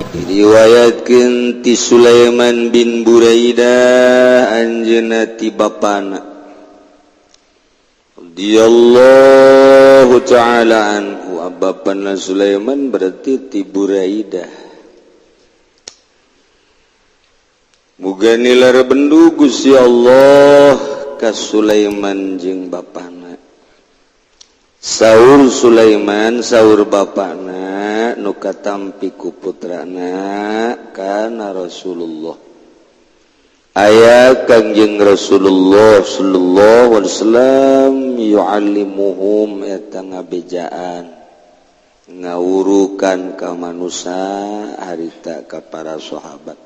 Diriwayatkeun ti Sulaiman bin Buraidah anjeunna ti bapana radhiyallahu ta'ala anhu. Bapana Sulaiman berarti ti Buraidah. Muga nilar bendu Gusti Allah ka Sulaiman jeung bapana. Saur Sulaiman saur bapana nu katampi ku putrana kana Rasulullah. Aya Kangjeng Rasulullah sallallahu alaihi wasallam yu'allimuhum eta ngabejaan ngawurukan ka manusia harita ka para sahabat.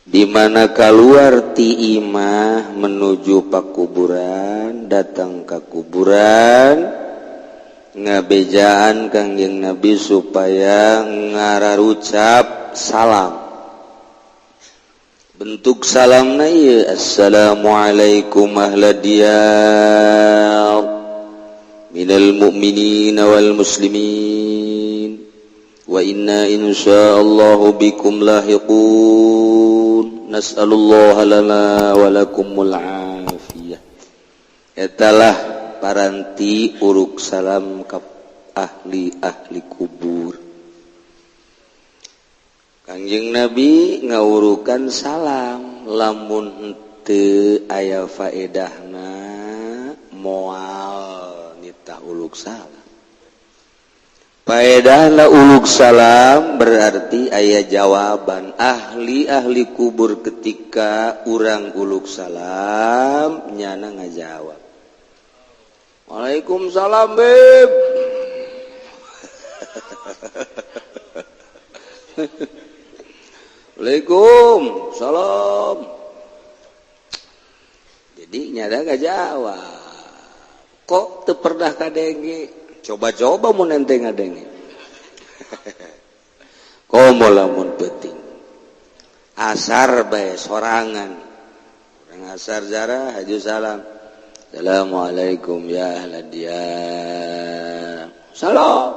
Di mana keluar ti imah menuju pakuburan, datang ke kuburan ngabejaan Kangjeng Nabi supaya ngararucap salam. Bentuk salamna ieu assalamualaikum ahlad diyar minal mu'minina wal muslimin wa inna insyaallahu bikum lahiqun nas'alullaha lana wa lakumul afiyah. Etalah paranti uruk salam ka ahli kubur. Kangjeng Nabi ngawurukan salam lamun henteu aya faedahna moal nita uluk salam. Faedahna uluk salam berarti aya jawaban ahli kubur ketika urang uluk salam nyana ngajawab. Waalaikumsalam beb. Waalaikumsalam. Jadi nyada gak jawab. Kok teu pernah kadenge? Coba-coba mun ente ngadenge. Komo lamun penting. Asar bae sorangan. Urang asar jarah haju salam. Assalamualaikum ya ahlad diyar. Salam.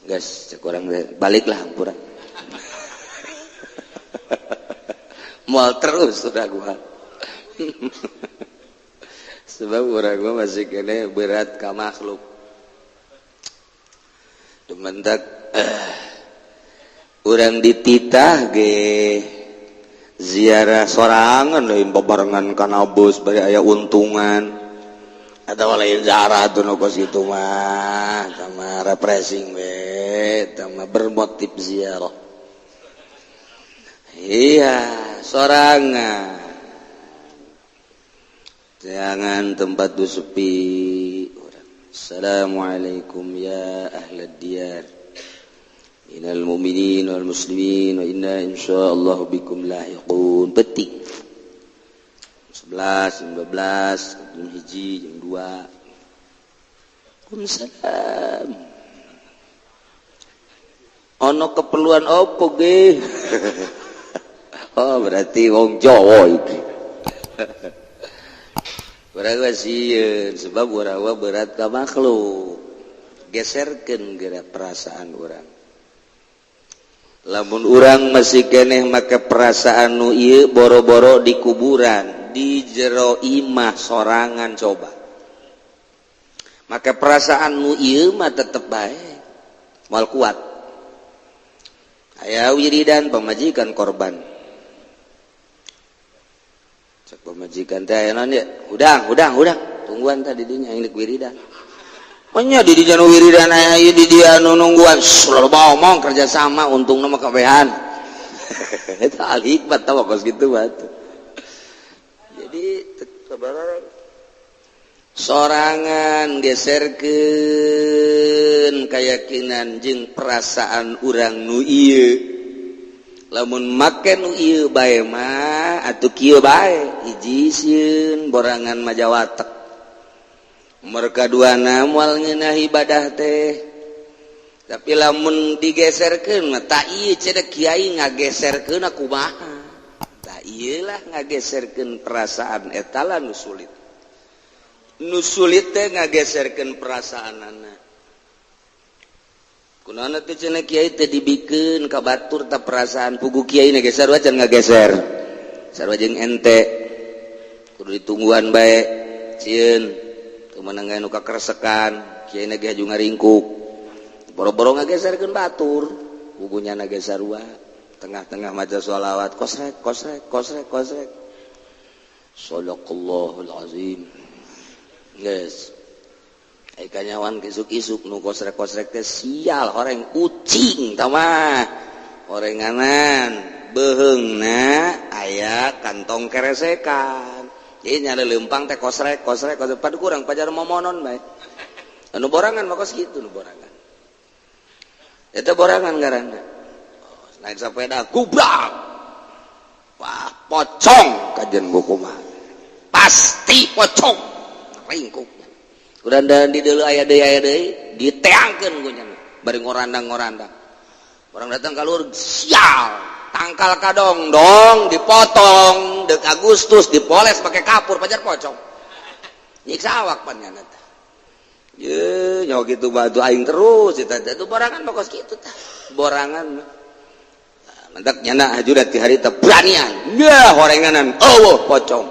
Geus cek urang baliklah hampura. Moal terus sudah gua. Sebab urang gua masih kene berat ka makhluk. Dementak urang dititah ge ziarah sorangan lain babarengan kana bus bari aya untungan. Atawa lain ziarah tuh nu kos kitu mah, sama refreshing we, sama bermotif ziarah. Iya, sorangan. Jangan tempat tu sepi. Assalamualaikum ya ahlad diyar. Innal mu'minin wal muslimin wa inna insyaallah bikum lahiqun. Petik. 11, 15, jam 1, jam 2. Waalaikumsalam. Ono keperluan opo ge? Oh berarti wong Jawa itu. Urang sieun sebab urang berat ka makhluk. Geserkeun geura perasaan urang. Lamun urang masih keneh make perasaan nu ieu boro-boro di kuburan, di jero imah sorangan coba. Make perasaan nu ieu mah tetep bae. Moal kuat. Aya wiridan pamajikan korban. Cek pemajikan teh aya naon ya? Udang. Tungguan tadi dinya ingin wiridan. Nya di dinya nu wiridan aya ieu di dia nu nungguan. Loba omong kerja sama untungna mah kabehan. Eta al hikmat tah kos kitu batu. Jadi sabarang sorangan geserkeun keyakinan jeung perasaan urang nu ieu. Lamun make nu ieu bae mah atuh kieu bae hiji sieun borangan majawatek nomor kaduana moal ngeunah ibadah teh tapi lamun digeserkeun mah ta ieu cenah kiai ngageserkeun kumaha tah ieu lah ngageserkeun perasaan eta lah nu sulit nu sulit teh ngageserkeun perasaan anak kunaon teh cenah kiai teh dibikeun ka batur ta perasaan pugu kiai na geser wacan ngageser sarua jeung ente kudu ditungguan bae cieun teu meunang anu kakresekan kiai na ge haju ngaringkuk boro-boro ngageserkeun batur pugunya na ge sarua tengah-tengah maca sholawat kosrek shadaqallahul azim guys kanyawan isuk-isuk nu kosrek teh sial horeng ucing tah mah horenganan beheungna aya kantong keresekan jadi nyari lempang teh kosrek padu kurang pajar momonon bae anu borangan mah kos kitu nu borangan eta borangan ngaranna naik sepeda gubrak wah pocong kajian buku mah pasti pocong ringkuknya udah di dulu aya deui diteangkeun ku nya bari ngorandang orang datang kalur sial tangkal kadong dong dipotong deuk Agustus dipoles pakai kapur pajar pocong nyiksa awak pan nya teh ye nya kitu batu aing terus eta teh borangan bakos kitu tah borangan mantak nyana hajurat ti harita beranian nya horenganan eueuh pocong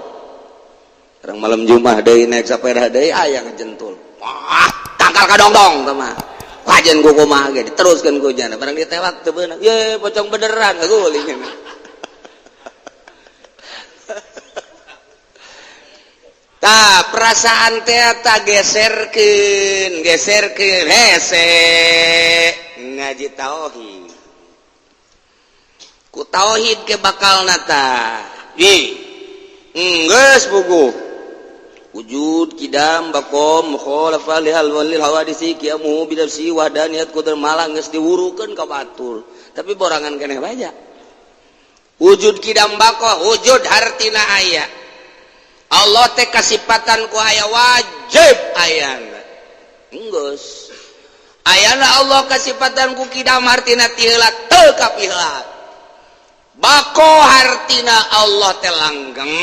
orang malam Jumat deui naik sepeda deui aya ngejentul wah tangkal kadong-dong teh mah kajen ku kumaha ge diteruskeun ku jana barang ditewak teu beunang ye pocong beneran guling tah perasaan teh ta geserkeun hese ngaji tauhid ku tauhid ke bakalna tah geus buku wujud kidam bakom mukhalafah lihal walil hawadisi qiyamu bidafsi wahdaniyat qudar malang geus diwurukeun ka batur tapi borangan keneh baja wujud kidam bako wujud hartina aya Allah teh kasipatan ku aya wajib ayana geus ayana Allah kasipatan ku kidam hartina ti heula teu kapiheula bako hartina Allah teh langgeng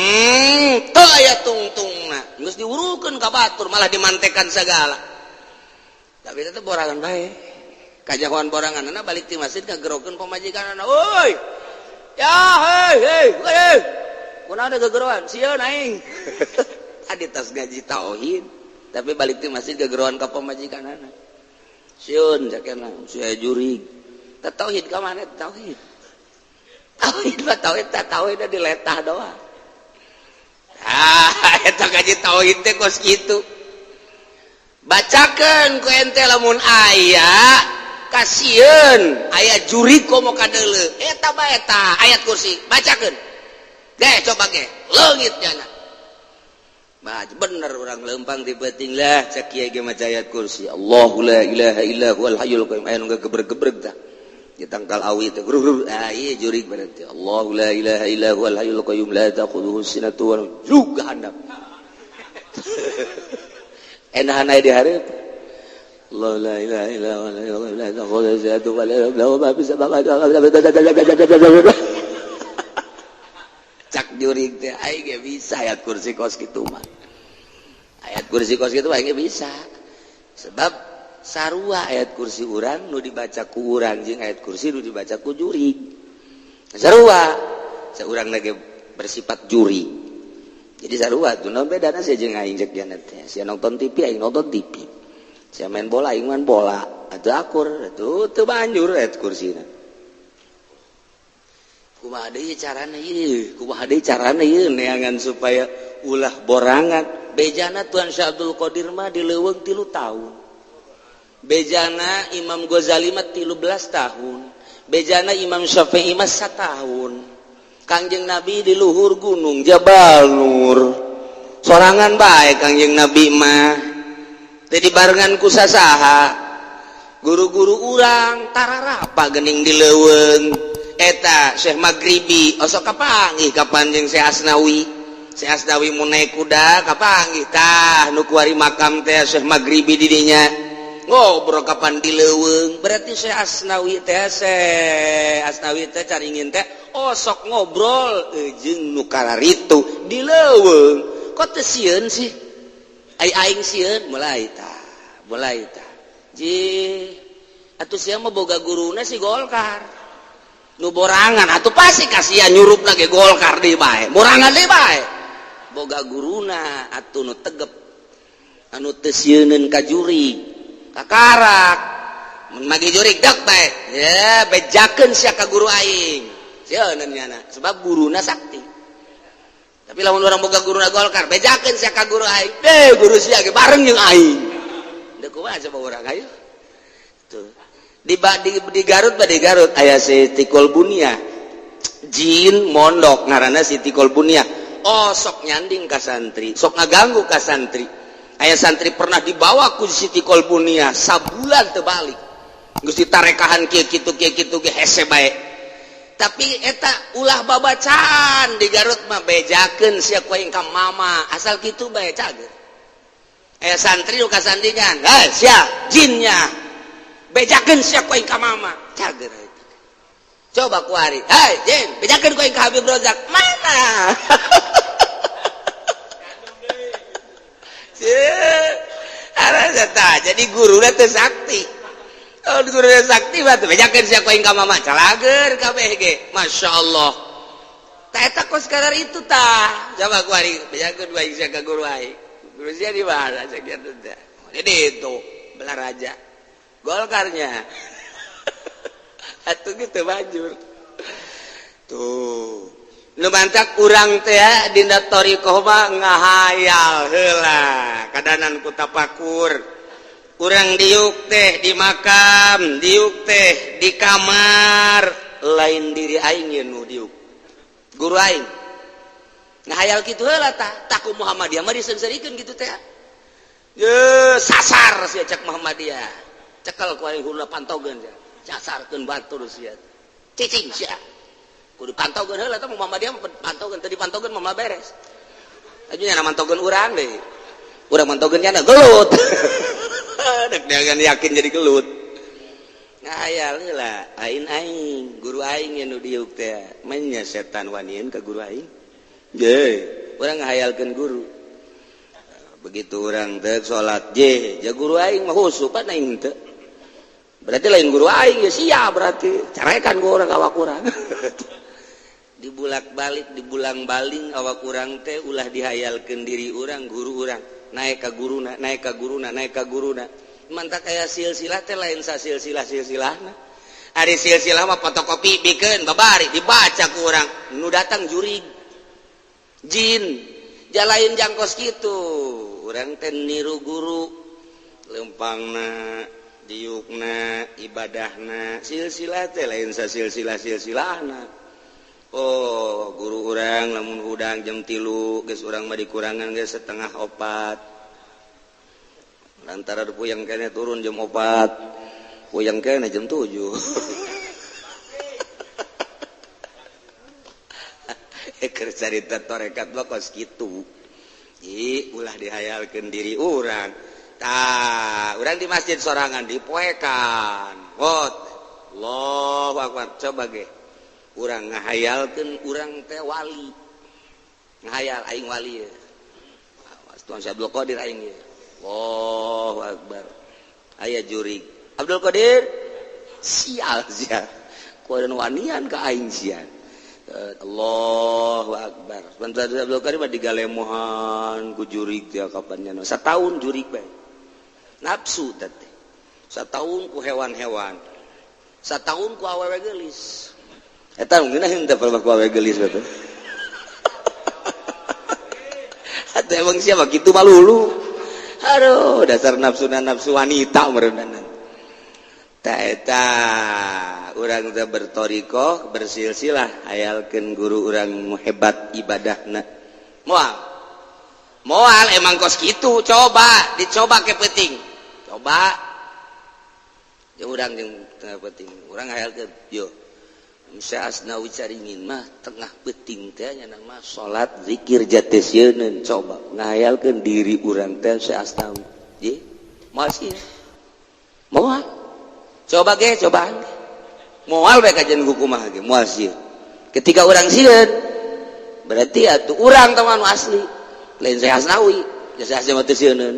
teu aya tungtungna geus diurukeun ka batur malah dimantekan segala tapi eta teh borangan bae kajahoan boranganna balik ti masjid kagerokeun pamajikanna oi ya hei kunaon gegeroan sieun aing adi tas ngaji tauhid tapi balik ti masjid kageroan ka pamajikanna sieun jakena sia jurig teh tauhid ka mana tauhid tauhid diletah doang eta ngaji tauhid teh kos kitu bacakeun ku ente lamun aya kasieun aya jurig komo kadeuleu eta bae eta ayat kursi bacakeun ge coba ge leungit nya baca bener urang leumpang ti peuting lah cak kieu ge maca ayat kursi Allahu la ilaha illa huwal hayyul qayyum aya nu gebreg-gebreg tah ditangkal awi teh ieu jurig berarti Allahu la ilaha illa huwal hayyul qayyum la ta'khudhuhu sinatun wa nawm juga handap enahan aya di hareup Allahu la ilaha illa huwal la ta'khudhuhu sinatun wa la nawm lahu ma fis samawati cak jurig teh aing ge bisa ayat kursi kos kitu mah ayat kursi kos kitu aing ge bisa sebab sarua ayat kursi urang nu dibaca ku urang jeung ayat kursi nu dibaca ku jurig sarua saurang lagi bersifat juri jadi sarua tuh naon bedana sia jeung aing cek diana teh sia nonton TV aing nonton TV sia main bola aing main bola atuh akur atuh teu banjur ayat kursina kumaha deui carana ieu neangan supaya ulah borangan bejana Tuan Syekh Abdul Qadir mah dileuweung 3 tahun bejana Imam Ghazali mah 13 tahun bejana Imam Syafi'i mah 1 tahun Kangjeng Nabi di luhur gunung Jabal Nur sorangan bae Kangjeng Nabi mah teu dibarengan ku sasaha guru-guru urang tararapa geuning dileuweung eta Syekh Maghribi osok kapanggih kapanjing Syekh Asnawi mun naik kuda kapanggih tah nu kuari makam teh Syekh Maghribi di dinya ngobrol kapan dileuweung berarti Syekh Asnawi teh caringin teh osok ngobrol jeung nu kararitu dileuweung kok teu sieun sih aing sieun mulai tah atuh sia mah boga guruna si Golkar nu borangan atuh pasti kasihan nyurupna ge Golkar deui bae borangan deui bae boga guruna atuh nu tegep anu teu sieunneun ka jurig ka karak mun magi jurig dek bae ya bejakeun sia ka guru aing sieunneun nyana sebab guruna sakti tapi lamun urang boga guruna Golkar bejakeun sia ka guru aing guru sia ge bareng jeung aing da kumaha coba urang hayu tuh di Garut aya Siti Kolbunia jin mondok ngaranna Siti Kolbunia sok nyanding ka santri sok ngaganggu ka santri aya santri pernah dibawa ku Siti Kolbunia sabulan teu balik geus ditarekahan kieu kitu ge hese bae tapi eta ulah babacaan di Garut mah bejakeun sia ku aing ka mama asal kitu bae cager aya santri nu kasandingan sia jinnya bejakeun sia ku aing ka mama cager eta coba kuari jin bejakeun ku aing ka Habib Rozak mana jadi guruna teu sakti kalau guruna sakti batu bejakeun sia ku aing ka mama calager kabeh ge masyaallah tah eta kos kadar itu tah coba kuari bejakeun ku aing sia ka guru aing guru sia di mana sakian teh di itu belah raja Golkarnya atuh gitu banjur tuh nu mantak urang teh dina thariqah mah ngahayal heula kadanan ku tapakur urang diuk teh di makam diuk teh di kamar lain diri aing ye nu diuk guru aing ngahayal kitu heula tah taku Muhammadiyah mah disengsarikeun kitu teh ye sasar sia cek Muhammadiyah cekal ku aing hula pantogeun sia casarkeun batur sia cicing sia kudu pantogeun heula tah Muhammadiyah pantogeun teu dipantogeun mah beres ajunya na mantogeun urang deui urang mantogeun nya gelut dek dengan yakin jadi gelut ngahayal heula aing guru aing nu diuk teh manya setan wanieun ka guru aing ye urang ngahayalkeun guru begitu urang teh salat je guru aing mah husupan aing teu berarti lain guru aing ya sia berarti carekan ku urang awak urang dibulak-balik dibulang-baling awak urang teh ulah dihayalkeun diri urang guru urang naik ka guruna mantak aya silsilah teh lain sa silsilah-silsilahna ari silsilah mah fotokopi bikeun babari dibaca ku urang nu datang jurig jin jalain jangkos kitu urang teh niru guru lempangna diukna ibadahna silsilah teh lain sa silsilah-silsilahna guru urang lamun udang jam 3 geus urang mah dikurangan geus setengah 4 lantaran puyang kene turun jam 4 puyang kene jam 7 keur carita torekat mah kos kitu ulah dihayalkeun diri urang urang di masjid sorangan dipoekan Allahu Akbar coba ge urang ngahayalkeun urang teh wali ngahayal aing wali ye Tuan Abdul Qadir aing ye Allahu Akbar aya jurig Abdul Qadir sial sia kuadan wanian ka aing sia Allahu Akbar Tuan Abdul Qadir mah digalemohan ku jurig teh kapan nya sataun jurig bae nafsu teh sataun ku hewan-hewan sataun ku awewe geulis eta ngeunah henteu ku awewe geulis betul atuh emang siapa kitu malulu aduh dasar nafsu wanita merendanan ta eta urang teh berthariqah bersilsilah hayalkeun guru urang hebat ibadahna moal emang kos kitu dicoba ke penting coba jeung urang jeung tengah penting urang hayalkeun yo Musa Asnawi caringin mah tengah penting teh nya mah salat zikir jate sieun coba ngahayalkeun diri urang teh Musa Asnawi ye moal sih moal coba ge cobaan moal bae kajian hukumah ge moal sih ketika urang sieun berarti atuh urang teh anu asli lain Syekh Asnawi jasa mah teu sieun.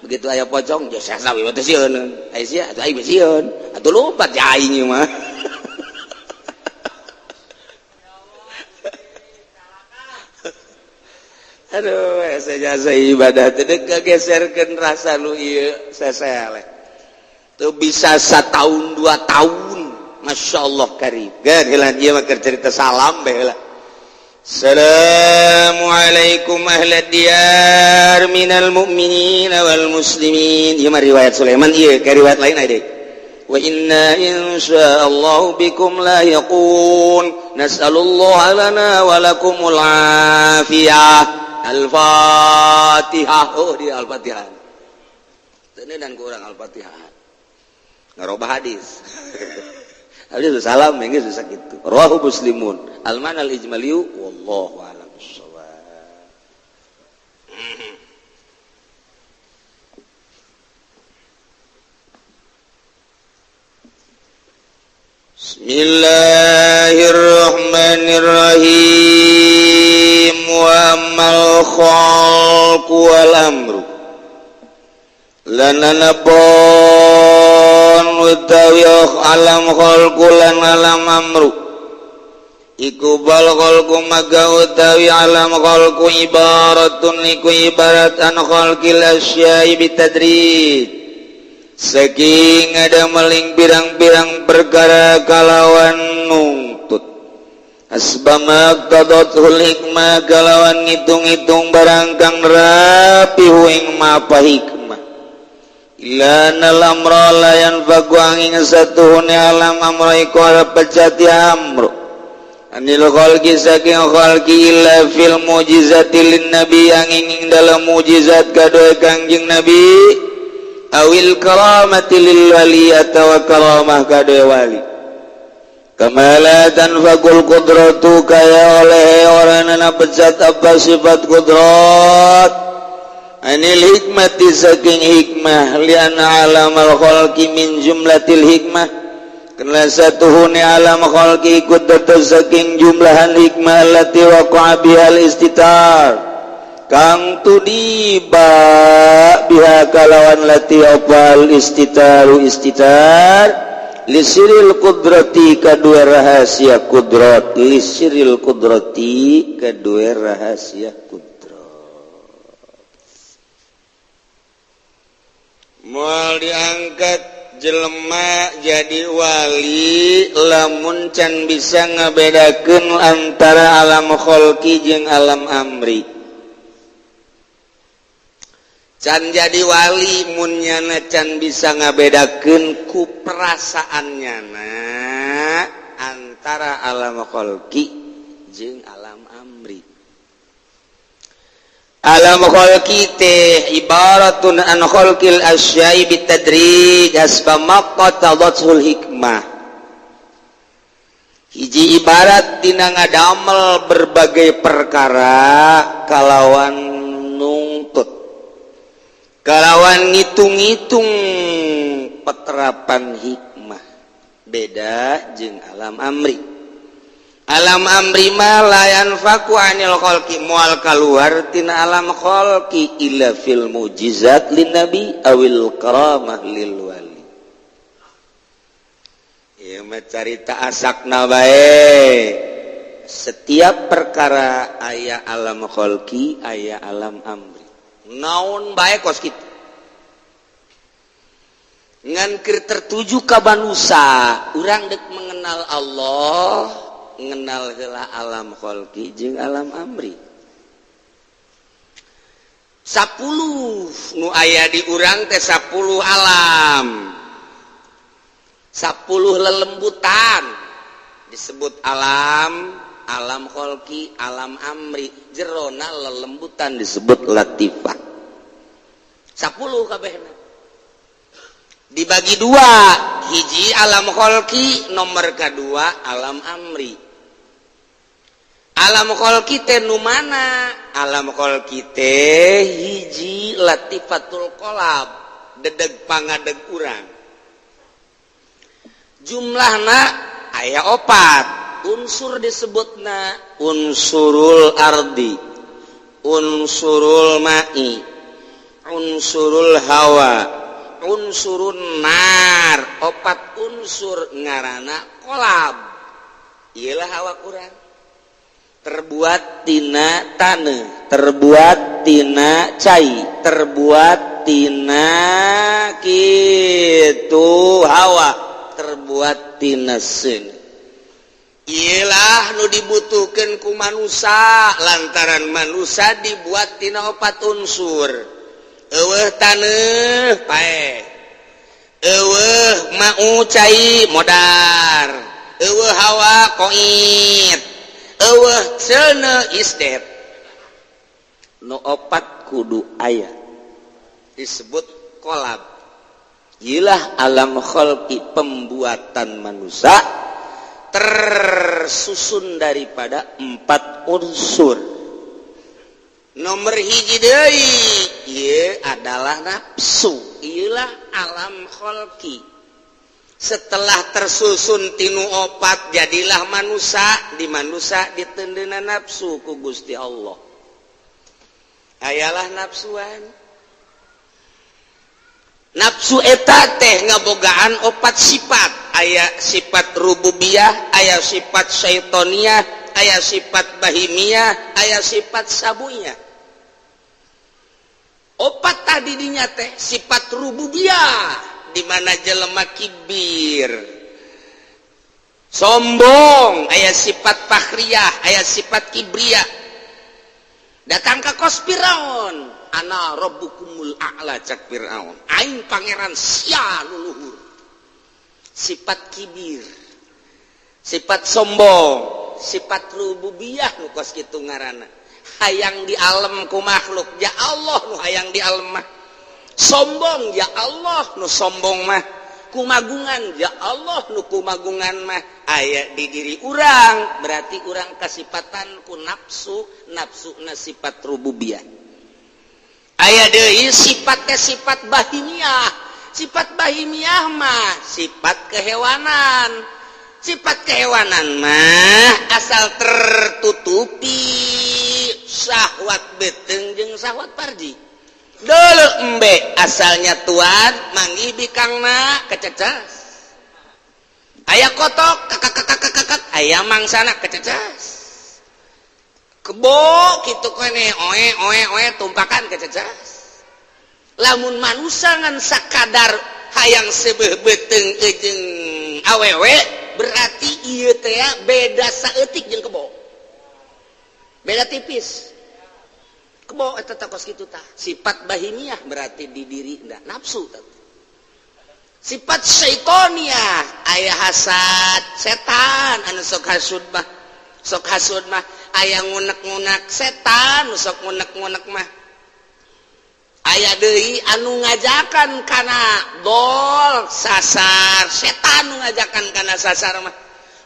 Begitu aya pocong jasa sawi mah teu sieun. Ai sia atuh ai sieun. Atuh lompat ja aing mah. Aduh, jasa ibadah teh kageserkeun rasa nu ieu sesele. Teu bisa 1 tahun 2 tahun. Masyaallah karim. Gan heula ieu mah keur cerita salam bae heula. Assalamualaikum ahlad diyar minal mu'minin wal muslimin. Ieu mah riwayat Sulaiman ieu, ka riwayat lain aya deui. Wa inna insyaallahu bikum lahiqun. Nas'alullaha lana wa lakumul afiyah. Al-Fatihah. Oh, di Al-Fatihah. Ini dan kurang Al-Fatihah. Ngarobah hadis. Hadis salam yang susah gitu. Rawahu Muslimun. Al-man al-ijmaliyu wallahu a'lam bissawab. Bismillahirrahmanirrahim. Wa amal khalqu wal amru lananabon utawi alam khalqu lan alam amru iku bal khalqu maga utawi alam khalqu ibaratun iku ibarat an khalqil asya'i bitadrij saking ada meling pirang-pirang perkara kalawan nungtut asbamak tadatul hikmah kalawan ngitung-ngitung barang kang rapi huing mapa hikmah ilana lamra layan fagu angin satuhune alam amra iku ala pecati amru anil khalqi saking khalqi illa fil mujizati lin nabi angin dalam mujizat kadoe kangjeng nabi awil karamati lil wali atawa karamah kadoe wali kamalatan fakul kudratu kaya oleh orang yang pecat apa sifat kudrat anil hikmati saking hikmah liana alam al-khalqi min jumlatil hikmah karena satuhuni alam khalqi ikut datang saking jumlahan hikmah allati waqa'a bihal istitar kang tudiba biha kalawan lati opal istitaru istitar lisiril kudrati kedua rahasia kudrat lisiril kudrati kedua rahasia kudrat moal diangkat jelema jadi wali lamun can bisa ngabedakeun antara alam khalqi jeung alam amri can jadi wali munnyana can bisa ngabedakeun ku perasaannya antara alam khalqi jeung alam amri. Alam khalqi teh ibaratun an khalqil asya'i bitadrij asbama qatadatul hikmah. Hiji ibarat dina ngadamel berbagai perkara kalawan nungtut kalawan ngitung-ngitung peterapan hikmah beda jeung alam amri. Alam amri mah layan faku anil khalqi mual kaluar tina alam khalqi illa fil mujizat lin nabi awil karamah lil wali. Ieu mah carita asakna bae. Setiap perkara aya alam khalqi aya alam amri. Naon bae kos kitu ngan keur tertuju ka manusia urang dek mengenal Allah mengenal heula alam khalqi jeung alam amri 10 nu aya di urang teh 10 alam 10 lelembutan disebut alam khalqi, alam amri, jerona lelembutan disebut latifah. 10 kabehna. Dibagi 2, hiji alam khalqi, nomor kedua alam amri. Alam khalqi teh nu mana? Alam khalqi teh hiji latifatul qalab, dedeg pangadeg urang. Jumlahna aya 4. Unsur disebutna unsurul ardi, unsurul ma'i, unsurul hawa unsurun nar opat unsur ngarana kolab ialah hawa kurang terbuat tina taneuh terbuat tina cai terbuat tina kitu hawa terbuat tina seun ialah nu dibutuhkeun ku manusia lantaran manusia dibuat tina opat unsur eueuh taneuh pae eueuh mau cai modar eueuh hawa koit eueuh ceuneu isdet nu opat kudu aya disebut kolab ilah alam khalqi pembuatan manusia tersusun daripada 4 unsur. Nomor hiji deui ieu adalah nafsu, ieulah alam khalqi. Setelah tersusun tinu 4 jadilah manusia, di manusia ditendeuna nafsu ku Gusti Allah. Ayalah nafsuan. Nafsu eta teh ngabogaan 4 sifat. Aya sifat rububiyah, aya sifat syaitoniyah, aya sifat bahimiyah, aya sifat sabuyah. 4 tadi dinya teh sifat rububiyah di mana jelema kibir sombong, aya sifat fakhriyah, aya sifat kibriyah. Datang ka kos Firaun, ana rabbukumul a'la cak Firaun, aing pangeran sia nu luhur. Sifat kibir, sifat sombong, sifat rububiyah nu kos kitu ngaranna. Hayang di alam ku makhluk, ya Allah nu hayang di alam mah. Sombong, ya Allah nu sombong mah. Kumagungan, ya Allah nu kumagungan mah. Aya di diri urang, berarti urang kasifatan ku nafsu, nafsuna sifat rububiyah. Aya deui sifatnya sifat bahimiyah. Sifat bahimiyah mah sifat kehewanan. Sifat kehewanan mah asal tertutupi syahwat beteung jeung syahwat farji. Deuleu embe asalnya tuan manggih bikangna kececas. Aya kotok kakak aya mangsana kececas. Kebo kitu kene oe tumpakan kececas. Lamun manusia ngan sakadar hayang sebeuh beteung jeung awewe berarti ieu teh beda saeutik jeung kebo. Beda tipis. Kebo eta takos kitu tah. Sifat bahimiyah berarti di diri nafsu tah. Sifat syaitoniyah aya hasad setan anu sok hasud mah aya ngunek-ngunek setan nu sok ngunek-ngunek mah. Aya deui anu ngajakan kana dol sasar setan nu ngajakan kana sasar mah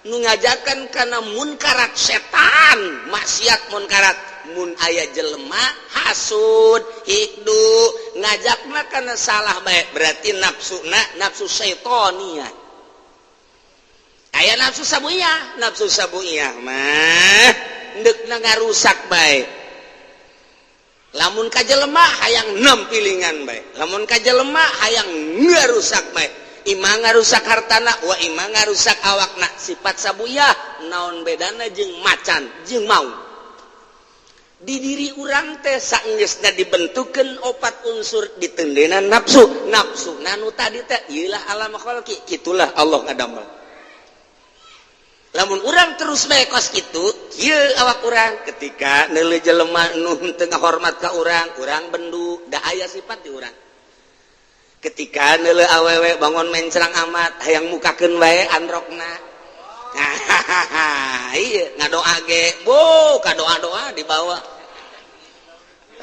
nu ngajakan kana munkarat setan maksiat munkarat mun aya jelema hasud hikdu ngajakna kana salah bae berarti nafsuna nafsu syaitoniyah. Aya nafsu sabuyah mah deukna ngarusak bae. Lamun ka jelema hayang nempilingan bae. Lamun ka jelema hayang ngarusak bae. Imah ngarusak hartana wa imah ngarusak awakna. Sifat sabuyah naon bedana jeung macan jeung mau. Di diri urang teh saenggeusna dibentukeun 4 unsur ditendena nafsu. Nafsu nanu tadi teh ieulah alam khalqi. Kitulah Allah ngadamel. Lamun urang terus bae kos kitu, kieu awak urang ketika neuleuh jelema nu teu ngahormat ka urang bendu, da aya sifat di urang. Ketika neuleuh awewe bangun mencrang amat, hayang mukakeun wae androkna. Ieu ngadoa ge, ka doa-doa dibawa.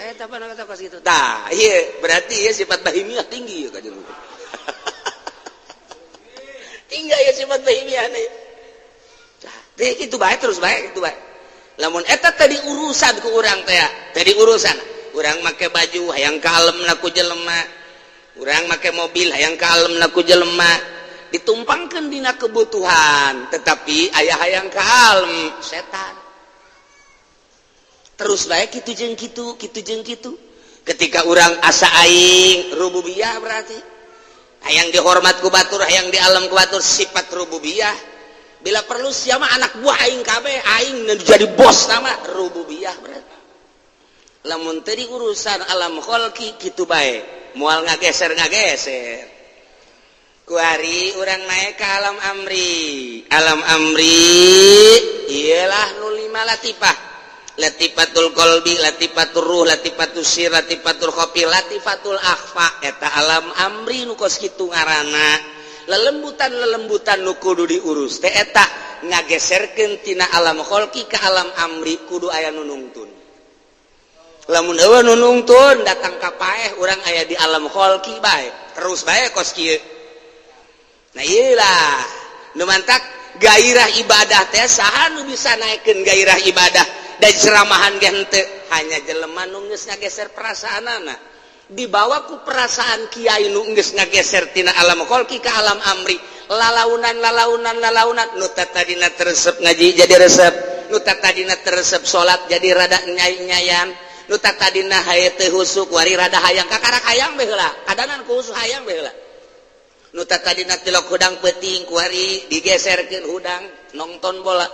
Eta apa kata kos kitu? Tah, ieu berarti ieu sifat bahimiyah tinggi ka jeung. Tinggi ya sifat bahimiyah nih. Itu baik terus baik itu baik. Lamun eta tadi urusan ku urang teh, tadi urusan. Urang make baju hayang kalemna ku jelema. Urang make mobil hayang kalemna ku jelema. Ditumpangkeun dina kebutuhan, tetapi aya hayang kalem setan. Terus baik kitu jeung kitu, kitu jeung kitu. ketika orang asa aing rububiyah berarti hayang dihormat ku batur hayang di alam ku batur sifat rububiyah bila perlu siapa anak buah aing kabeh aing jadi bos nama rububiyah berarti lamun tadi urusan alam kholqi kitu bae moal ngageser kuari orang naik ke alam amri iyalah nu 5 latifah latifatul qalbi latifatul ruh latifatul sir latifatul khofi latifatul akhfa eta alam amri nu kos kitu ngaranna lelembutan nu kudu diurus teh eta ngageserkeun tina alam kholqi ka alam amri kudu aya nu nungtun lamun eueuh nu nungtun datang ka paeh urang aya di alam kholqi bae terus bae kos kieu. Nah iyalah nu mantak gairah ibadah teh saha nu bisa naikeun gairah ibadah dan ceramahan ge henteu hanya jelema nu geus ngageser perasaanana dibawa ku perasaan kiai nu geus ngageser tina alam kholqi ka alam amri lalaunan nu tadina teresep ngaji jadi resep nu tadina teresep salat jadi rada nyai-nyayan nu tadina haye teu husuk wari rada hayang kakarak hayang bae heula kadanan ku husuk hayang bae heula nu tadina tilok hudang peuting kuari digeserkeun hudang nonton bola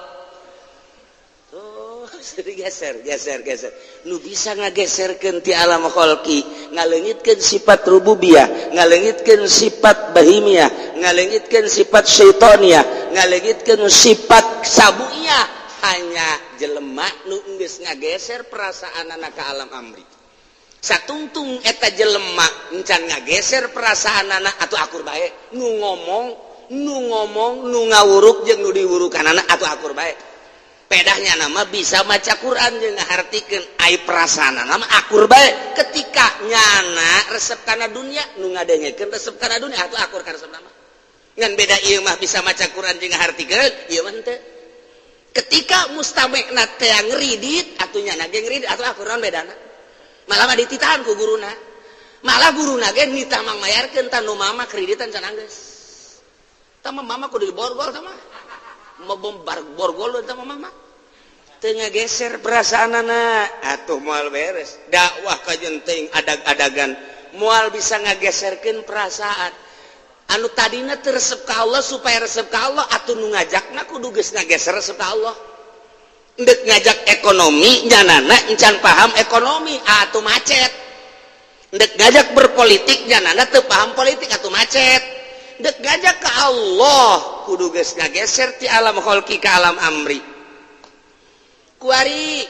tuh digeser nu bisa ngageserkeun ti alam kholqi ngaleungitkeun sifat rububiyah ngaleungitkeun sifat bahimiyah ngaleungitkeun sifat syaitoniyah ngaleungitkeun sifat sabuiyah hanya jelema nu geus ngageser perasaanana ka alam amri satungtung eta jelema encan ngageser perasaanana atuh akur bae nu ngomong nu ngawuruk jeung nu diwurukanana atuh akur bae pedahnya nama bisa maca Quran jeung ngahartikeun ai perasaanana mah akur bae ketika nyana resep kana dunia nu ngadengekeun resep kana dunia atuh akur ka resep nama ngan beda ieu mah bisa maca Quran jeung ngahartikeun ieu mah teu ketika mustamekna teh ngridit atuh nyana ge ngridit atuh akur naon bedana malah mah dititahan ku guruna malah guruna ge nita mang mayarkeun tan nu mama kreditan can anggeus tah mama kudu diborgol tah mah mau borgol tah mama teu ngageser perasaanana atuh moal beres dakwah ka jeung adag-adagan moal bisa ngageserkeun perasaan anu tadina teu resep ka Allah supaya resep ka Allah atuh nu ngajakna kudu geus ngageser resep ka Allah ndek ngajak ekonomi nyanana encan paham ekonomi atuh macet ndek ngajak berpolitik nyanana teu paham politik atuh macet ndek ngajak ke Allah kudu geus ngageser ti alam kholqi ka alam amri kuari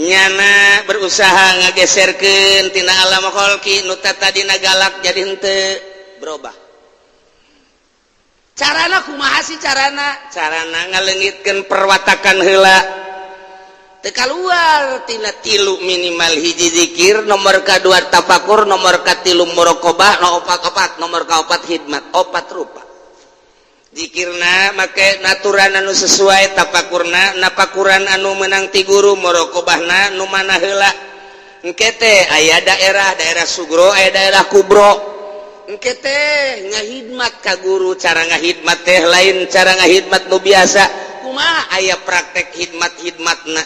nyana berusaha ngageserkeun tina alam kholqi nu tadina galak jadi henteu berubah carana kumaha sih carana ngaleungitkeun perwatakan heula teu kaluar tina 3 minimal hiji zikir nomor kadua tafakur nomor katilu muraqabah nomor kaopat khidmat 4 rupa zikirna make naturan anu sesuai tafakurna napakuran anu meunang ti guru muraqabahna nu mana heula engke teh aya daerah sugro aya daerah kubro engke teh ngahidmat ka guru cara ngahidmat teh lain cara ngahidmat nu biasa kumaha aya praktek hidmatna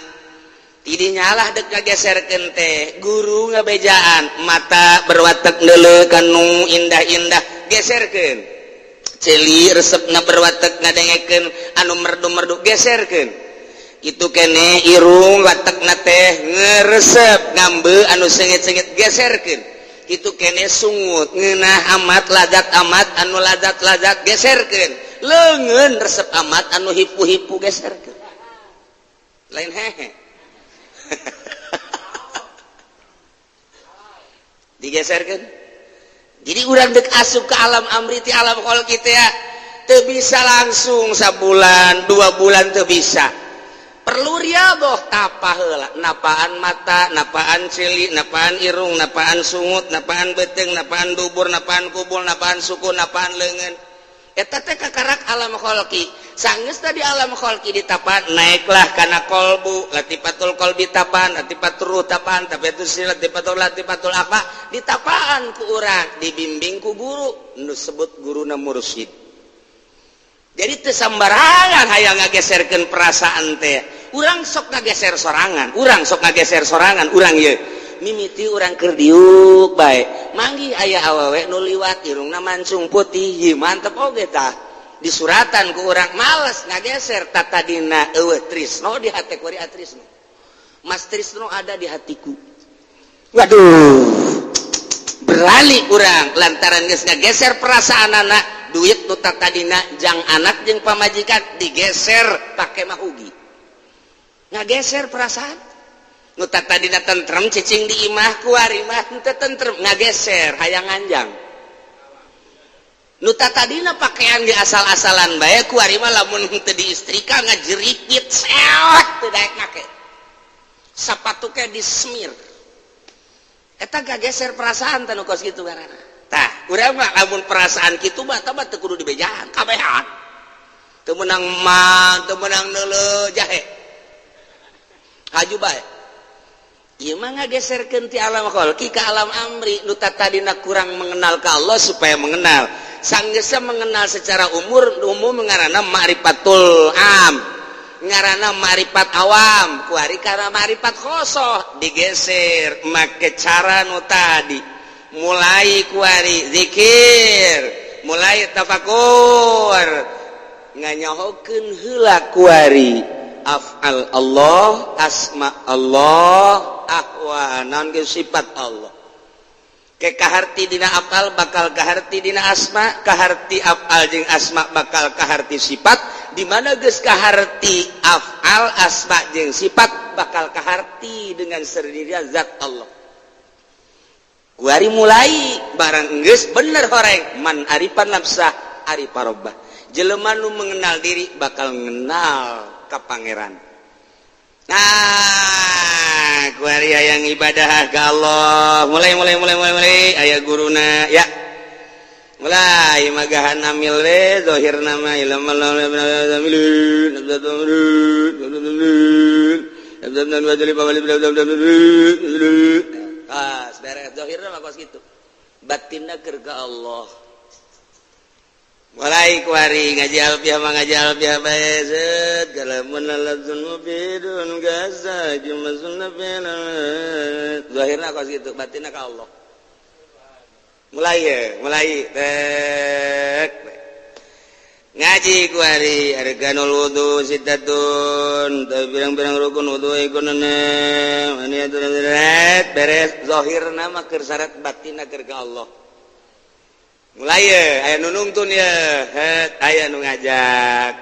tidinya lah dek ngageserkeun teh guru ngabejaan mata berwatek neuleuh kanu indah-indah geserkeun ceuli resepna berwatek ngadengekeun anu merdu-merdu geserkeun kitu kene irung watekna teh ngeuresep ngambeu anu sengit-sengit geserkeun kitu kene sungut ngeunah amat anu lazat geserkeun leungeun resep amat anu hipu-hipu geserkeun lain hehe digeserkeun jadi urang dek asup ke alam amri ti alam kholqi teh teu bisa langsung sabulan 2 bulan teu bisa perlu riyadhah tapa heula napaan mata napaan cili napaan irung napaan sungut napaan beuteung napaan dubur napaan kubul napaan suku napaan leungeun eta teh kakarak alam kholqi sanggeus tadi alam kholqi ditapan naiklah kana kolbu latifatul qalbi tapan latifatul ruh tapan tapatul sir latifatul apa ditapaan ku urang dibimbing ku guru nu sebut guruna mursyid jadi teu sambarangan hayang ngageserkeun perasaan teh urang sok ngageser sorangan urang ieu mimiti urang keur diuk bae manggi aya awewe nu liwat irungna mancung putih mantep oge tah di suratan ku urang males ngageser tatadina eueuh trisno di hati kuari atrisno Mas Trisno ada di hatiku waduh berani urang lantaran geus ngageser perasaan anak duit nu tatadina jang anak jeung pamajikan digeser pake mahugi ngageser perasaan nu tatadina tentrem cicing di imah kuari mah teu tentrem ngageser hayang anjang nu tatadina pakaian di asal-asalan bae kuari mah lamun teu diistrika ngajerikit seot teu daek make sapatu ke dismir eta gageser perasaan tanu kos kitu garana tah urang mah lamun perasaan kitu mah tah teu kudu dibejahan kabehan teu meunang man teu meunang neuleuh jahe haju bae ieu mah ngageserkeun ti alam khalqi ka alam amri nu tatadina kurang mengenal ka Allah supaya mengenal sanggeusna mengenal secara umum ngaranna ma'rifatul am ngaranna ma'rifat awam kuari karena ma'rifat khosoh digeser make cara nu tadi mulai kuari zikir mulai tafakur nganyahokeun heula kuari af'al Allah asma Allah ahwanan ke sifat Allah ke kaharti dina af'al bakal kaharti dina asma kaharti af'al jeung asma bakal kaharti sifat di mana geus kaharti af'al asma jeung sifat bakal kaharti dengan sendirian zat Allah kuari mulai barang geus bener horeng man arifan nafsah arifa rabbah jelema nu mengenal diri bakal mengenal ka pangeran nah kuari hayang ibadah ka Allah mulai aya guruna ya mulai magahan amil we zahir nama ilmu beres zahirna mah kos kitu batinna keur ka Allah mulai kuari ngaji alfiah bae set kalamun ladzun mufidun gasa jumasun nafina zahirna kos kitu batinna ka Allah mulai tek ngaji kuari arkanul wudu sitatun birang-birang rukun wudu ikunana maniatun beres zahirna mah keur syarat batinna keur ka Allah mulai aya nu nungtun ya aya nu ngajak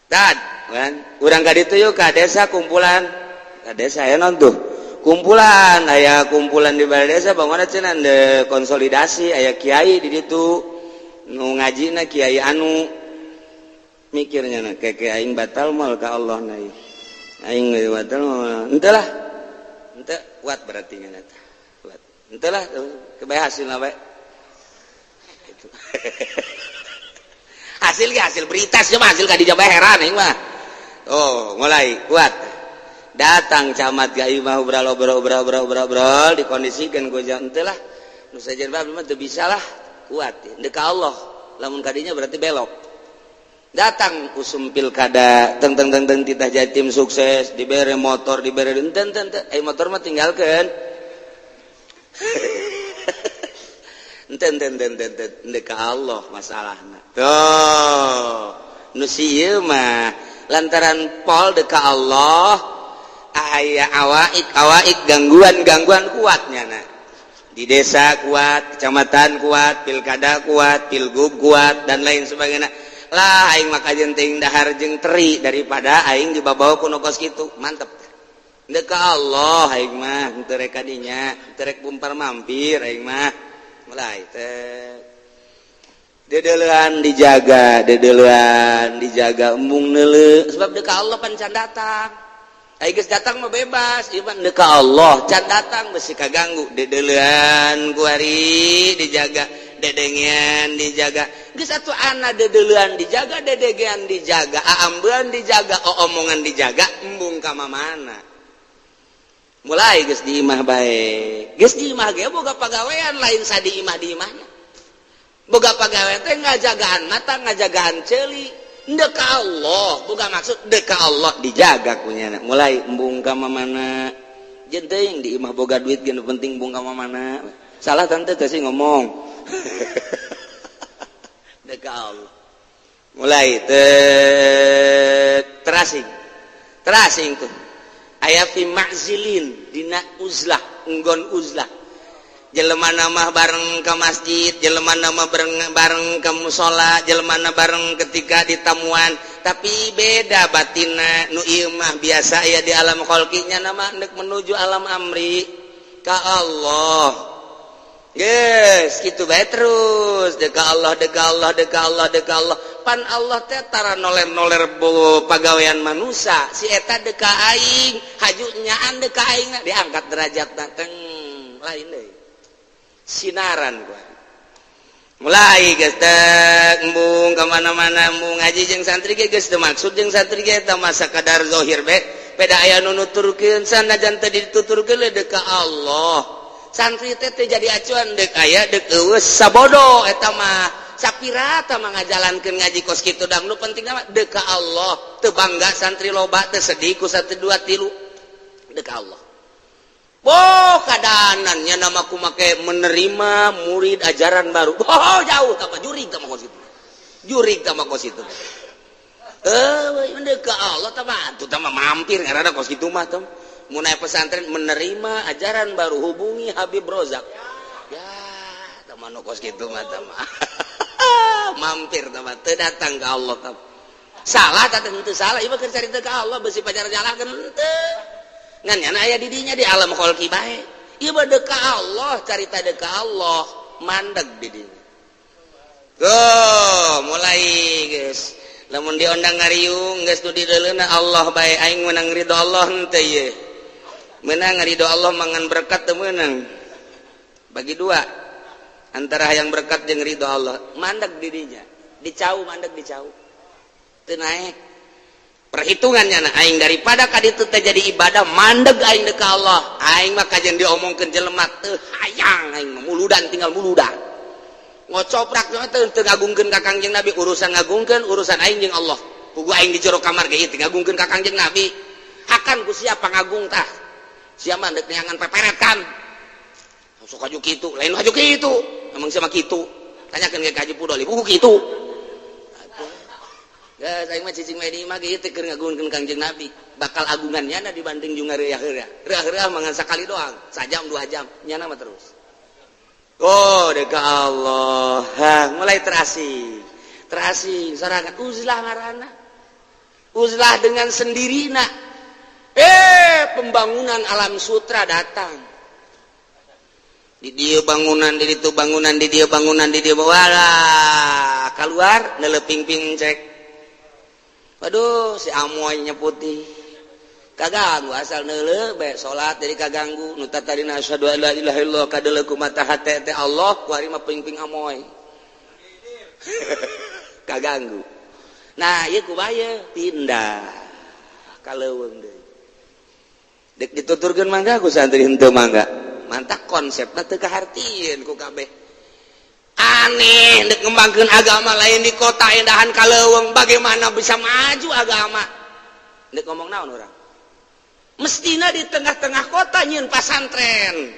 tad kan urang ka ditu yeuh ka desa kumpulan ka desa aya naon tuh kumpulan aya kumpulan di balai desa bangunna cenah de konsolidasi aya kiai di ditu nu ngajina kiai anu mikirnya na ke aing batal mal ka Allah na aing batal mal henteu lah henteu kuat berarti nya eta kuat henteu lah kebae hasilna bae gitu hasil berita cuma hasil ka dijabah heran aing mah oh mulai kuat datang camat gai mah obrol dikondisikan ku jam henteu lah nu sajen bae mah teu bisa lah kuat ya. Ka Allah lamun kadinya berarti belok datang usum pilkada teng titah jatim sukses dibere motor dibere enten motor mah tinggalkeun enten ka Allah masalahna tuh nu sieu mah lantaran pol deka Allah aya awaik gangguan kuatnya nah di desa kuat, kecamatan kuat, pilkada kuat, pilgub kuat dan lain sebagainya. Lah aing maka jenting dahar jeung teri daripada aing dibabawa ku nu kos kitu. Mantep. Deuk ka Allah aing mah teu rek kadinya, teu rek bumpar mampir aing mah. Mulai teh. Dedeulean dijaga embung neuleuh sebab deuk ka Allah pan can datang. Aing geus datang mah bebas, ieu mah deuk ka Allah, can datang besi kaganggu. Dedeulean kuari dijaga, dedengean dijaga. Geus atuh ana dedeulean dijaga, dedegean dijaga, aambeun dijaga, omongan dijaga, embung ka mana. Mulai geus di imah bae. Geus di imah ge boga pagawean lain sadi imah di imahnya. Boga pagawean teh ngajagaan mata, ngajagaan ceuli. Deuk ka Allah, boga maksud deuk ka Allah dijaga kunyana. Mulai embung ka mana jenteng di imah boga duit gini penting bunga mana salah tante teh ngomong deka Allah mulai terasing tuh aya fi ma'zilin dina uzlah enggon uzlah jelema mah bareng ke masjid jelema mah bareng ke mushola jelema bareng ketika di tamuan tapi beda batina nu ieu mah biasa aya di alam khalqinya nama hendak menuju alam amri ka Allah yes kitu bae terus deka Allah pan Allah teh tara noler-noler pagawean manusia si eta deka aing haju nyaan deka aing diangkat derajatna teng lain deui sinaran gua mulai geus teh embung ka mana-mana embung ngaji jeung santri ge geus teu maksud jeung santri ge eta mah sakadar zahir bae peda aya nu nuturkeun sanajan teh dituturkeun deka Allah santri teh jadi acuan dek aya dek eueus sabodo eta mah sapira tah mah ngajalankeun ngaji kos kitu dang nu penting mah dek ka Allah teu bangga santri loba teu sedih ku 1 2 3 dek ka Allah boh kadaanannya nama ku make menerima murid ajaran baru boh jauh tah mah jurig tah mah kos kitu dek ka Allah tah mah atuh tah mah mampir ngaranna kos kitu mah tah munai pesantren menerima ajaran baru hubungi Habib Rozak ya teman kos gitu mah mampir teman teu datang ke Allah teman salah tak tentu salah ieu keur carita ka Allah besi pacar nyalakeun teu ngan nyana aya di dinya di alam khalqi bae ieu mah deuk ka Allah carita deuk ka Allah mandeg di dinya tuh mulai guys lamun diondang ngariung geus nu dideuleuna Allah bae aing menang ridho Allah henteu ye menang ridho Allah mangan berkat teu meunang bagi dua antara yang berkat jeung ridho Allah mandeg dirinya dicau mandeg dicau teu naek perhitungannya aing daripada ka ditu teh jadi ibadah mandeg aing deuk ka Allah aing mah kajen diomongkeun jelema teu hayang aing mah muludan tinggal muludan ngocoprak teu ngagungkeun ka Kangjeng Nabi urusan ngagungkeun urusan aing jeung Allah pugu aing di jero kamar ge ieu ngagungkeun ka Kangjeng Nabi hakan ku siapa ngagung tah siapa ndek neangan peperet kan sok haju kitu lain haju kitu emang sama kitu tanyakeun ke Haji Pudoli buku kitu geus aing mah cicing mah di imah ge teh keur ngagungkeun Kangjeng Nabi bakal agungannya na dibanding jeung ngeureah-eureah mangan sakali doang sajam 2 jam nyana mah terus oh deka Allah mulai terasing sorangan uzlah ngaranna uzlah dengan sendirina pembangunan alam sutra datang di dia bangunan di itu bangunan di dia bangunan di dia walah keluar neleping-ping cek waduh si amoynya putih kaganggu asal neuleuh bae salat jadi kaganggu nu tatarina asyhadu alla ilaha illallah kadeleku mata hate teh Allah ku ari mah ping-ping amoy kaganggu nah ieu kubaya pindah ka leuweung deui dek dituturkeun mangga ku santri henteu mangga mantap konsepna teu kahartieun ku kabeh aneh dek ngembangkeun agama lain di kota endahan kaleuweung bagaimana bisa maju agama dek ngomong naon urang mestina di tengah-tengah kota nyieun pasantren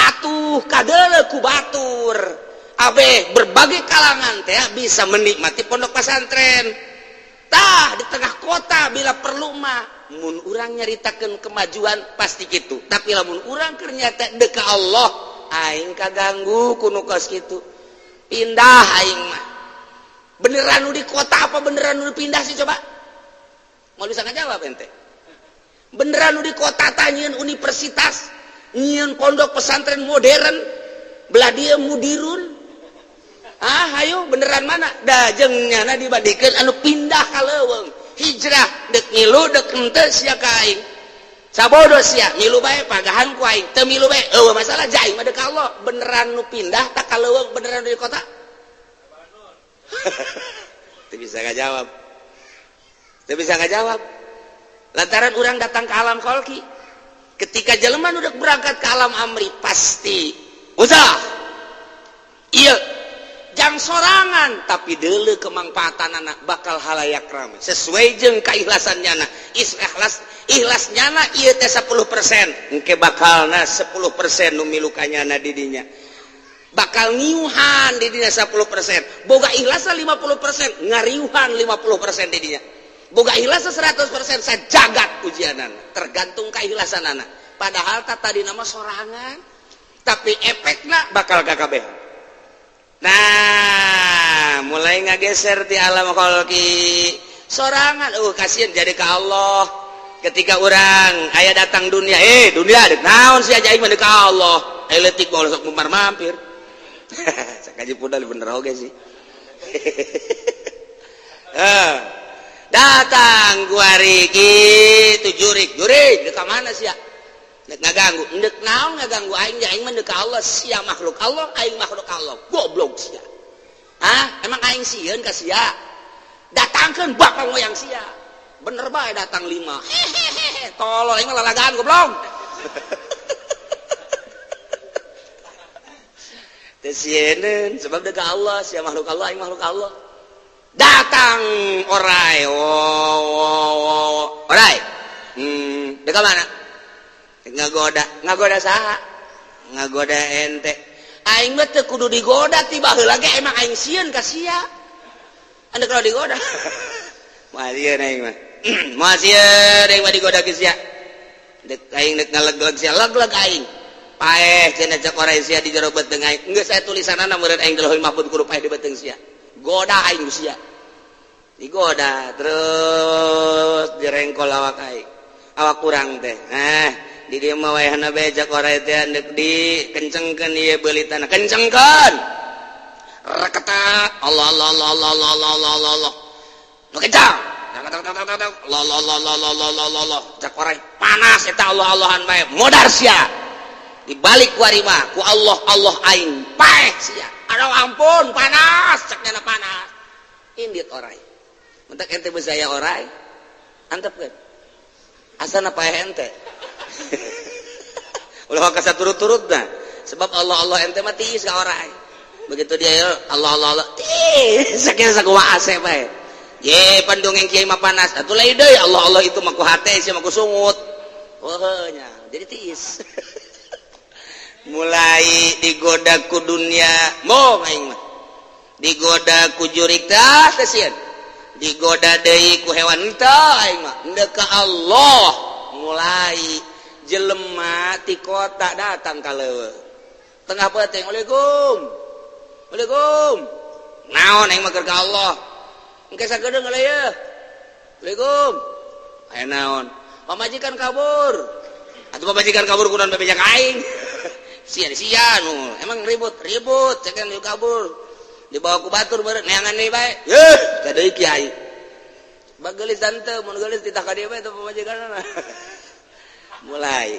atuh kadeuleu ku batur abeh berbagai kalangan teh bisa menikmati pondok pasantren tah di tengah kota bila perlu mah mun urang nyaritakeun kemajuan pasti kitu tapi lamun urang keur nyata deuk ka Allah aing kaganggu ku nu kos kitu pindah aing mah beneran nu di kota apa beneran nu pindah sih coba mau bisa ngajawab ente beneran nu di kota tah nyieun universitas nyieun pondok pesantren modern belah dia mudirun hayo beneran mana da jeung nyana dibandingkeun anu pindah ka leuweung hijrah dek milu dek henteu sia ka aing sabodo sia milu bae pagahan ku aing teu milu bae eueuh masalah jaing mah deuk Allah beneran nu pindah tak ka leuweung beneran di kota teu bisa ngajawab lantaran urang datang ke alam khalqi ketika jelema nu dek berangkat ke alam amri pasti usah iya jang datang sorangan tapi deuleu kemanfaatan anak bakal halayak rame sesuai jeung keikhlasannya anak ikhlasnya anak ieu teh 10% engke bakalna 10% nu milukanyana di dinya bakal ngiuhan di dinya 10%, boga ikhlasna 50%, ngariuhan 50% di dinya. Boga ikhlasna 100% sajagat ujianan, tergantung keikhlasanana. Padahal tadi nama sorangan, tapi efekna bakal kakabeh. Nah, mulai ngageser di alam khalqi. Sorangan, kasihan jadi ke Allah. Ketika orang aya datang dunia, dunia dek naon sih aja iman ka Allah. Eletik kalau sok mampir. Sakaji pudal bener oge sih. Datang kuari kitu jurik dek ka mana sia? Dek ngaganggu, dek naon ngaganggu aing aing mah dek ka Allah, sia makhluk Allah, aing makhluk Allah. Goblok sia. Emang aing sieun ka sia? Datangkeun bakal moyang sia. Bener bae datang 5. Tolol aing mah lalagaan goblok. Tesieun sebab dek ka Allah, sia makhluk Allah, aing makhluk Allah. Datang orai, orai. Dek ka mana? Ngagoda saha? Ngagoda ente. Aing mah teu kudu digoda tiba heula ge emang aing sieun ka sia. Anda kalau digoda. Masieun aing mah. Masieun aing mah digoda ke sia. Dek aing dek ngaleg-leg sia, leg-leg aing. Paeh cenah cek orai sia di jero beuteung aing. Geus saya tulisanana meureun aing Lauhul Mahfuz kudu paeh di beuteung sia. Goda aing sia. Digoda terus direngkol awak aing. Awak kurang teh. Di dieu mah wayahna becak orai teh andek dikencengkeun ieu beulitana. Kencengkeun. Reketa Allah Allah Allah Allah Allah Allah Allah Allah. Nu kencang. Allah Allah Allah Allah Allah Allah Allah. Cak orai panas eta Allah Allahan bae. Modar sia. Dibalik kuari mah ku Allah Allah aing paeh sia. Aduh ampun panas, cekna panas. Indit orai. Mentak ente beusaya orai. Antepkeun. Asana paeh ente. Ulah ka saturut-turutna. Sebab Allah Allah ente mah tiis ka orai. Begitu dia Allah Allah Allah tiis sakieu sakumaha ase bae. Ye pandongeng kiai mah panas. Atuh lain deui Allah Allah itu mah ku hate sia mah ku sungut. Nya jadi tiis. Mulai digoda ku dunia moh aing mah digoda ku jurik tah tesieun digoda deui ku hewan tah aing mah endeu ka Allah mulai jelema ti kota datang ka leuweung tengah peteng Waalaikum naon aing mah keur ka Allah engke sagedeung galeueuh Waalaikum aya naon pamajikan kabur atuh pamajikan kabur kunaon babejak aing sia emang ribut cekan yuk kabur dibawa ku batur beureun neangan deui bae teh deui kiai bageulis tante mun geulis titah ka dieu bae teh pamajikanna mulai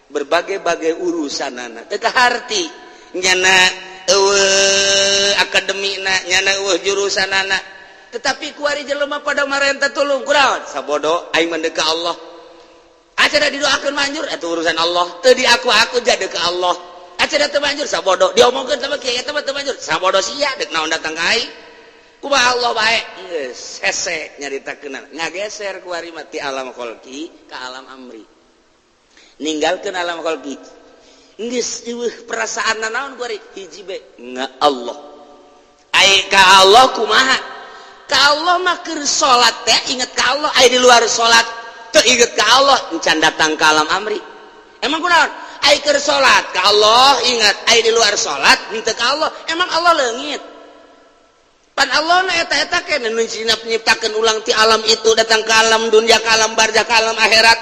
berbagai-bagai urusanana teu kaharti nyana eueuh akademina nyana eueuh jurusanana tetapi kuari jelema pada marenta tulung kunaon sabodo aing mah deuk ka Allah acara didoakeun manjur eta urusan Allah teu diaku-aku jadi ke Allah acara teu manjur sabodo diomongkeun sama kiai eta mah teu manjur sabodo sia deuk naon datang ka aing kumaha Allah bae geus hese nyaritakeunna ngageser kuari mah ti alam khalqi ka alam amri ninggalkeun alam khalqi geus eueuh perasaanna naon kuari hiji bae Allah ai ka Allah kumaha ka Allah mah keur salat teh inget ka Allah ai di luar salat teu inget ka Allah encan datang ka alam amri emang kunaon ai keur salat ka Allah ingat ai di luar salat henteu ka Allah emang Allah leungit pan Allah na eta keneh nu nyiptakeun ulang ti alam itu datang ka alam dunia ka alam barzakh ka alam akhirat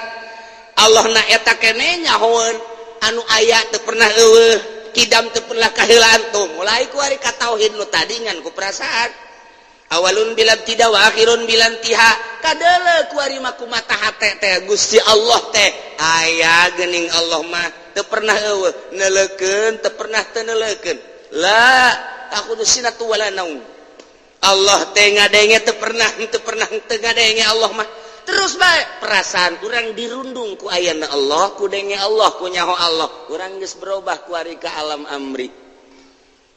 Allah na eta keneh nyahoeun anu aya teu pernah eueuh kidam teu pernah kaheulaan tuh mulai ku ari ka tauhid nu tadi ngan ku perasaan awalun bilabtida wa akhirun bilantiha kadeuleu kuari mah kumaha hate teh Gusti Allah teh aya geuning Allah mah teu pernah eueuh neuleukeun teu pernah teu neuleukeun la takhudhu sinatu wala naum Allah teh ngadenge teu pernah teu ngadenge Allah mah terus bae perasaan urang dirundung ku ayana Allah ku denge Allah ku nyaho Allah urang geus berubah kuari ka alam amri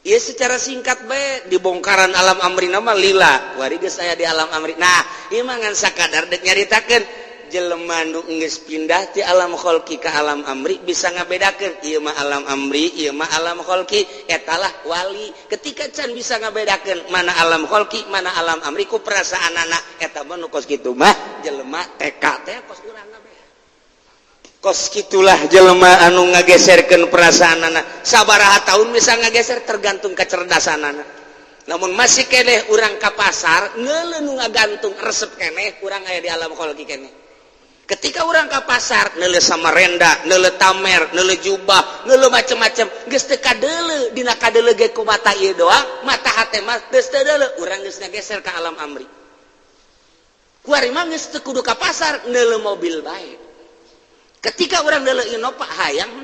Iya secara singkat bae dibongkaran alam amri nama lila wari geus aya di alam amri. Nah ieu mah ngan sakadar dek nyaritakeun jelema nu geus pindah ti alam kholqi ka alam amri bisa ngabedakeun ieu mah alam amri ieu mah alam kholqi etalah wali. Ketika can bisa ngabedakeun mana alam kholqi mana alam amri ku perasaanana eta mah nu kos kitu mah jelema TK teh kos urang kos gitulah jelema anu ngageserkeun perasaanana sabaraha tahun bisa ngageser tergantung kecerdasanana. Namun masih keneh urang ka pasar ngeuleuh nu ngagantung resep keneh urang aya di alam kholqi keneh. Ketika urang ka pasar ngeuleuh samarenda ngeuleuh tamer ngeuleuh jubah ngeuleuh macem-macem geus teu kadeuleu dina kadeuleu ge ku mata ieu doang mata hate mah geus teu deuleu urang geus ngageser ka alam amri. Kuari mah geus teu kudu ka pasar ngeuleuh mobil bae. Ketika orang dulu inopak hayang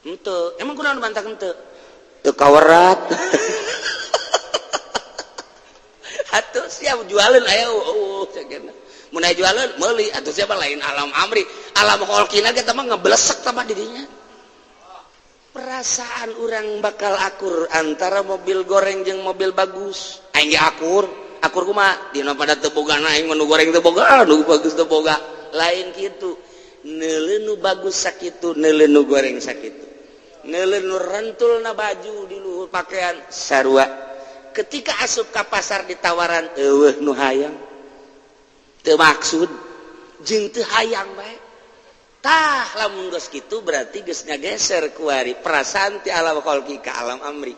ente emang kurang bantah ente teu kawerat atuh siap jualan aya cenah mun aya jualan meuli atuh siapa lain alam amri alam kholqina ge teh mah ngeblesek tah didinya. Perasaan orang bakal akur antara mobil goreng jeung mobil bagus aing ge akur kumaha dina pada teu bogana aing menu goreng teu boga nu bagus teu boga lain kitu. Neuleuh nu bagus sakitu neuleuh nu goreng sakitu neuleuh nu rentul na baju di luhur pakaian sarua. Ketika asup ka pasar ditawaran eueuh nu hayang teu maksud jeung teu hayang bae tah lamun geus kitu berarti geus ngageser kuari perasaan ti alam kholqi ka alam amri.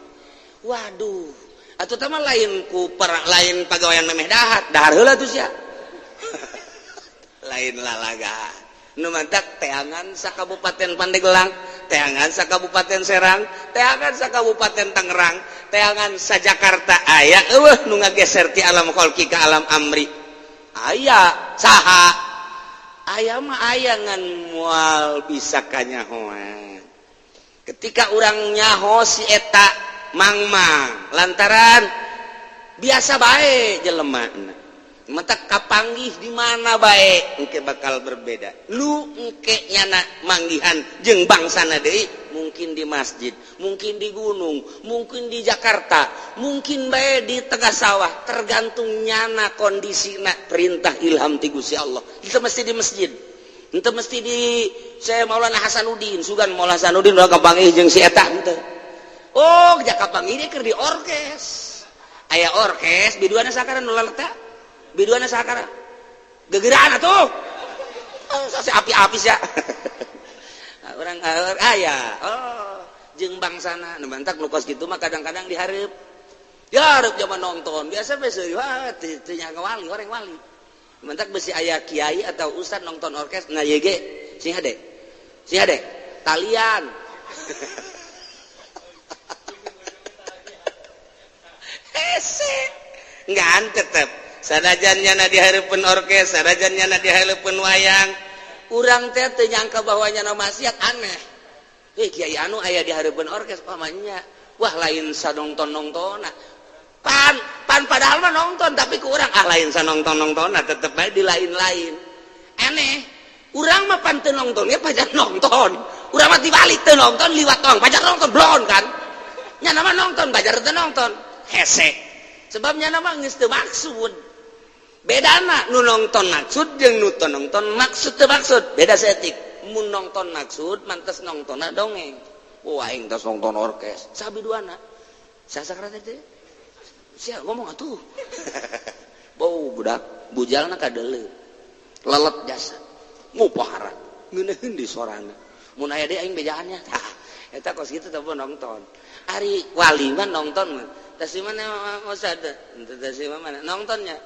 Waduh atuh teh mah lain ku lain pagawean memeh dahar heula tuh sia lain lalaga nu mantak teangan sa Kabupaten Pandeglang, teangan sa Kabupaten Serang, teangan sa Kabupaten Tangerang, teangan sa Jakarta aya eueuh nu ngageser ti alam kholqi ka alam amri. Aya saha? Aya mah aya ngan moal bisa kanyahoan. Ketika urang nyaho si eta mangmang lantaran biasa bae jelemana. Mata kapanggih di mana bae engke bakal berbeda. Lu engke nyana manggihan jeung bangsana deui mungkin di masjid, mungkin di gunung, mungkin di Jakarta, mungkin bae di tengah sawah, tergantung nyana kondisina perintah ilham ti Gusti Allah. Itu mesti di masjid. Itu mesti di saya Maulana Hasanuddin, sugan Maulana Hasanuddin udah kapanggih jeung si eta henteu. Oh, jak kapanggih dia keur di orkes. Aya orkes biduana sakaran nu laleta? Biduana sakara gegeraan atuh sase api-api sia urang aya jeung bangsana nu bantak nu kos kitu mah kadang-kadang dihareup dihareup zaman nonton biasa bae seuri wah teu nya wali horeng wali bantak besi aya kiai atau ustad nonton orkes na ye ge sing hade talian hese ngan tetep sanajan nyana dihareupeun orkes sanajan nyana dihareupeun wayang urang teh teu nyangka bahwa nyana maksiat aneh kiai anu aya dihareupeun orkes pamanya wah lain sanongton-nongtonna pan padahal mah nongton tapi ku urang lain sanongton-nongtonna tetep bae di lain-lain aneh urang mah pan teu nongton ya pajar nongton urang mah dibalik teu nongton liwat tong pajar nongton blon kan nyana mah nongton pajar teu nongton hese sebabnya nama geus teu maksud bedana nu nongton maksud jeung nu teu nongton maksud teu maksud beda setik mun nongton maksud mantes nongtonna dongeng aing tos nongton orkes sabiduana sasakra teh sia ngomong atuh bau budak bujalna kadeuleu lelet jasa ngupahara ngeuneun di sorana mun aya deui aing bejaannya tah eta kos kitu teh nongton ari wali mah nongton mah tas di mana Ustaz tas di mana nontonnya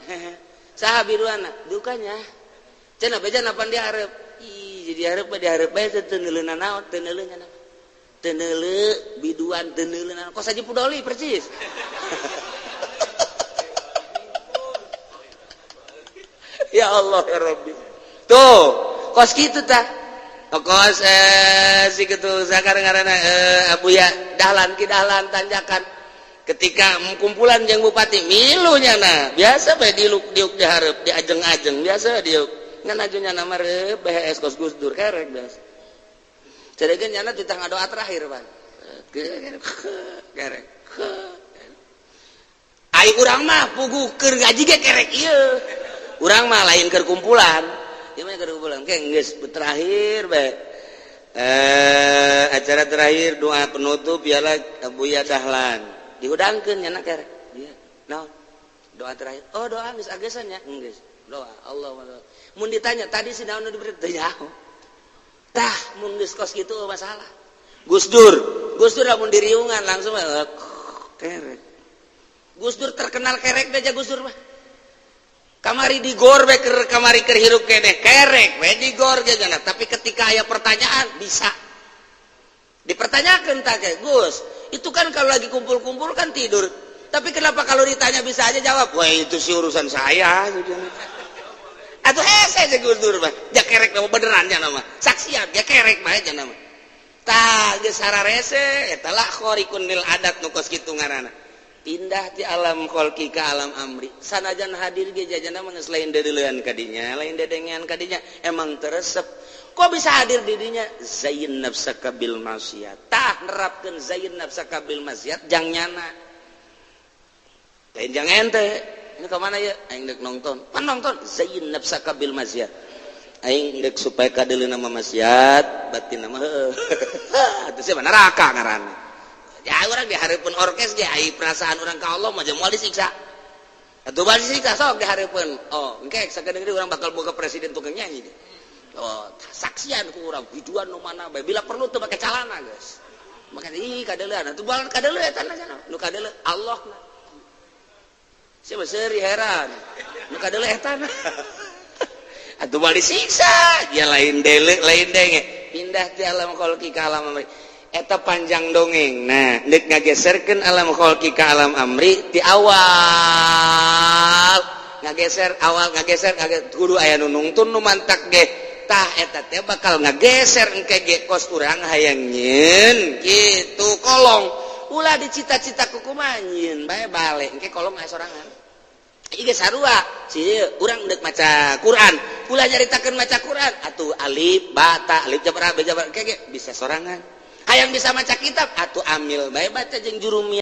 saha biduana dukanya cenah beja napan dihareup jadi hareup bae teu neuleunan naon teu neuleuh nya teu neuleuh biduan teu neuleuh naon kos Haji Pudoli persis ya Allah ya Rabbi tuh kos kitu tah kos si kitu sakar ngaranna Abuya dahlan ki dahlan tanjakan ketika kumpulan jeung bupati milunya na biasa bae diuk dihareup diajeng-ajeng biasa diuk ngan ajunya nama reup BHS kos Gus Dur kerek biasa cedegeun nyana ditang doa terakhir Pan kerek ai urang mah pugu keur gaji ge kerek ieu urang mah lain keur kumpulan ieu mah keur kumpulan ke geus terakhir bae acara terakhir doa penutup ialah Buya Dahlan dihudangkeun nya kerek dia naon doa terakhir oh doa geus agesan nya geus doa Allah mun ditanya tadi si naon diberi teu nyaho tah mun geus kos kitu masalah Gus Dur lamun diriungan langsung kerek Gus Dur terkenal kerek aja Gus Dur mah kamari digor we keur kamari keur hirup keneh kerek we digor ge cenah tapi ketika aya pertanyaan bisa dipertanyakeun tah ge Gus itu kan kalau lagi kumpul-kumpul kan tidur tapi kenapa kalau ditanya bisa aja jawab wah itu sih urusan saya atuh hese aja Gus Dur mah ja kerek mah beneran cenah mah saksian ya kerek mah cenah mah tah geus sararese eta lah khorikun lil adat nu kos kitu ngaranna pindah ti alam kholqi ka alam amri sanajan hadir ge jajana mah geus lain deuleuan ka dinya lain dedengean ka dinya emang teresep kok bisa hadir di dinya zayyin nafsaka bil maksiat tah nerapkeun zayyin nafsaka bil maksiat jang nyana lain jang ente ini ka mana ya aing deuk nonton pan nonton zayyin nafsaka bil maksiat aing deuk supaya kadeulina mah maksiat batin mah heuh atuh sia neraka ngaranna ya urang di hareupeun orkes ge ai perasaan urang ka Allah mah moal disiksa atuh bal disiksa sok di hareupeun oh engke sakedeung urang bakal boga presiden tukang nyanyi deh oh saksian ku urang biduan nu mana bae bila perlu teu make calana geus maka ih kadeuleuan atuh bal kadeuleu eta cenah nu kadeuleu Allah na sia seuri heran nu kadeuleu eta na atuh balik siksa dia lain denge pindah ti alam kholqi ka alam amri eta panjang dongeng nah deuk ngageserkeun alam kholqi ka alam amri ti awal ngageser kudu aya nu nungtun nu mantak ge tah eta teh bakal ngageser engke ge kos urang hayang nyieun kitu kolong ulah dicita-cita kumaha nyieun bae bale engke kolong aya sorangan ieu sarua si urang deuk maca Quran ulah nyaritakeun maca Quran atuh alif ba ta alif jabar ba jabar kege bisa sorangan hayang bisa maca kitab atuh amil bae baca jeung jurumiyah